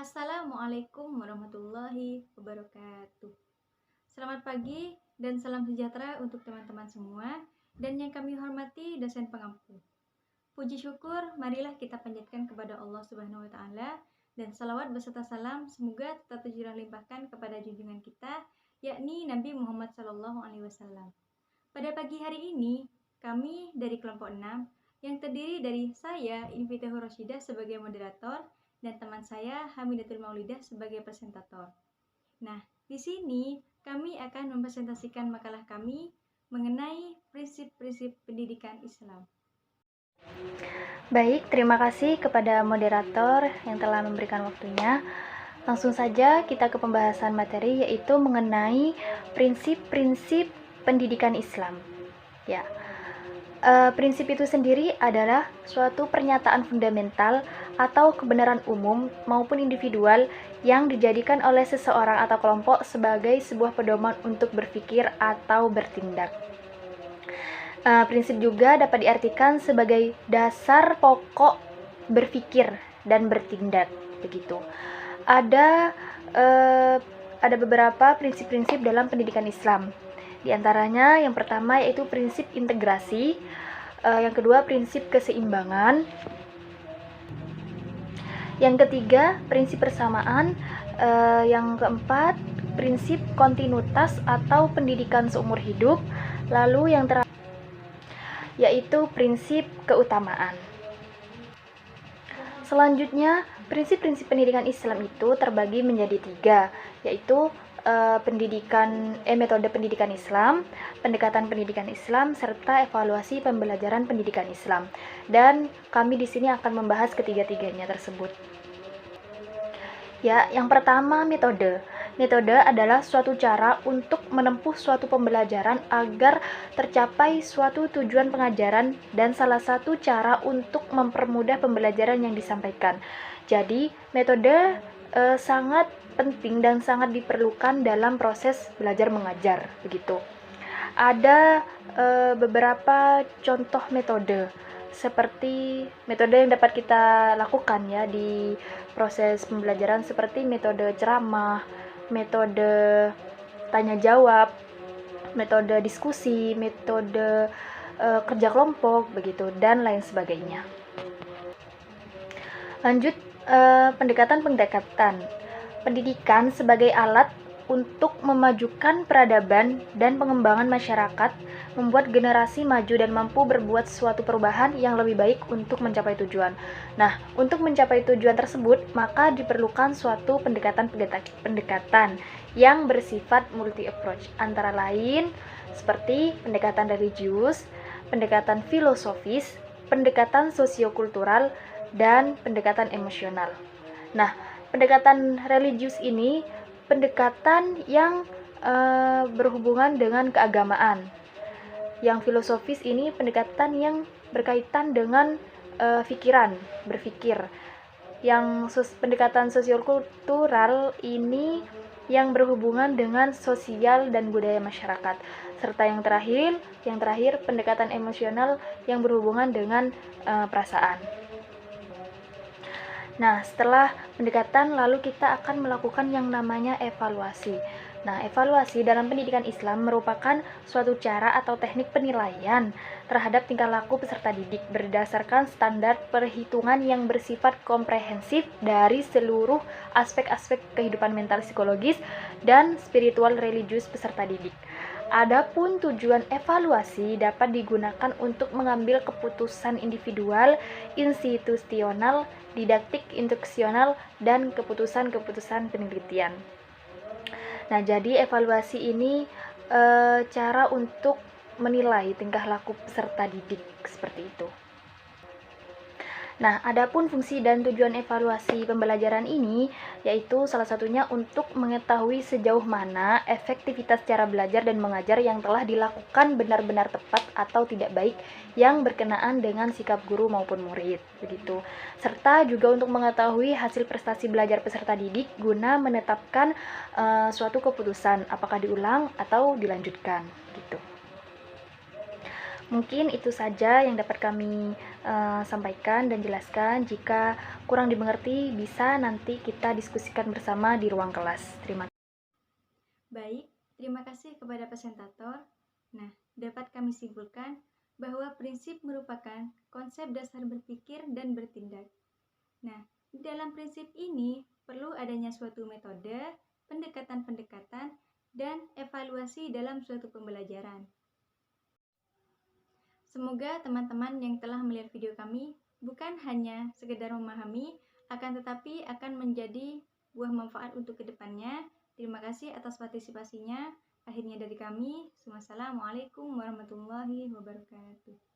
Assalamualaikum warahmatullahi wabarakatuh. Selamat pagi dan salam sejahtera untuk teman-teman semua dan yang kami hormati dosen pengampu. Puji syukur marilah kita panjatkan kepada Allah Subhanahu wa taala dan salawat beserta salam semoga tetap tercurah limpahkan kepada junjungan kita yakni Nabi Muhammad SAW. Pada pagi hari ini kami dari kelompok 6 yang terdiri dari saya Invitahur Rosyidah sebagai moderator dan teman saya Hamidatul Maulidah sebagai presentator. Nah, di sini kami akan mempresentasikan makalah kami mengenai prinsip-prinsip pendidikan Islam. Baik, terima kasih kepada moderator yang telah memberikan waktunya. Langsung saja kita ke pembahasan materi, yaitu mengenai prinsip-prinsip pendidikan Islam. Ya, prinsip itu sendiri adalah suatu pernyataan fundamental atau kebenaran umum maupun individual yang dijadikan oleh seseorang atau kelompok sebagai sebuah pedoman untuk berpikir atau bertindak. Prinsip juga dapat diartikan sebagai dasar pokok berpikir dan bertindak, begitu. Ada beberapa prinsip-prinsip dalam pendidikan Islam. Di antaranya yang pertama yaitu prinsip integrasi, yang kedua prinsip keseimbangan, yang ketiga prinsip persamaan, yang keempat prinsip kontinuitas atau pendidikan seumur hidup, lalu yang terakhir yaitu prinsip keutamaan. Selanjutnya, prinsip-prinsip pendidikan Islam itu terbagi menjadi 3, yaitu metode pendidikan Islam, pendekatan pendidikan Islam, serta evaluasi pembelajaran pendidikan Islam. Dan kami di sini akan membahas ketiga-tiganya tersebut. Ya, yang pertama metode. Metode adalah suatu cara untuk menempuh suatu pembelajaran agar tercapai suatu tujuan pengajaran dan salah satu cara untuk mempermudah pembelajaran yang disampaikan. Jadi, metode sangat penting dan sangat diperlukan dalam proses belajar mengajar, begitu. Ada beberapa contoh metode seperti metode yang dapat kita lakukan ya di proses pembelajaran, seperti metode ceramah, metode tanya jawab, metode diskusi, metode kerja kelompok, begitu, dan lain sebagainya. Lanjut, pendekatan pendidikan sebagai alat untuk memajukan peradaban dan pengembangan masyarakat, membuat generasi maju dan mampu berbuat suatu perubahan yang lebih baik untuk mencapai tujuan. Nah, untuk mencapai tujuan tersebut, maka diperlukan suatu pendekatan yang bersifat multi approach, antara lain seperti pendekatan religius, pendekatan filosofis, pendekatan sosiokultural, dan pendekatan emosional. Nah, pendekatan religius ini pendekatan yang berhubungan dengan keagamaan. Yang filosofis ini pendekatan yang berkaitan dengan berpikir. Yang pendekatan sosiokultural ini yang berhubungan dengan sosial dan budaya masyarakat. Serta yang terakhir pendekatan emosional yang berhubungan dengan perasaan. Nah, setelah pendekatan, lalu kita akan melakukan yang namanya evaluasi. Nah, evaluasi dalam pendidikan Islam merupakan suatu cara atau teknik penilaian terhadap tingkah laku peserta didik berdasarkan standar perhitungan yang bersifat komprehensif dari seluruh aspek-aspek kehidupan mental, psikologis, dan spiritual religius peserta didik. Adapun tujuan evaluasi dapat digunakan untuk mengambil keputusan individual, institusional, didaktik, instruksional, dan keputusan-keputusan penelitian. Nah, jadi evaluasi ini cara untuk menilai tingkah laku peserta didik seperti itu. Nah, adapun fungsi dan tujuan evaluasi pembelajaran ini yaitu salah satunya untuk mengetahui sejauh mana efektivitas cara belajar dan mengajar yang telah dilakukan benar-benar tepat atau tidak baik yang berkenaan dengan sikap guru maupun murid, begitu. Serta juga untuk mengetahui hasil prestasi belajar peserta didik guna menetapkan suatu keputusan apakah diulang atau dilanjutkan, gitu. Mungkin itu saja yang dapat kami sampaikan dan jelaskan. Jika kurang dimengerti, bisa nanti kita diskusikan bersama di ruang kelas. Terima kasih. Baik, terima kasih kepada presentator. Nah, dapat kami simpulkan bahwa prinsip merupakan konsep dasar berpikir dan bertindak. Nah, di dalam prinsip ini perlu adanya suatu metode, pendekatan-pendekatan, dan evaluasi dalam suatu pembelajaran. Semoga teman-teman yang telah melihat video kami bukan hanya sekedar memahami, akan tetapi akan menjadi buah manfaat untuk kedepannya. Terima kasih atas partisipasinya. Akhirnya dari kami, wassalamualaikum warahmatullahi wabarakatuh.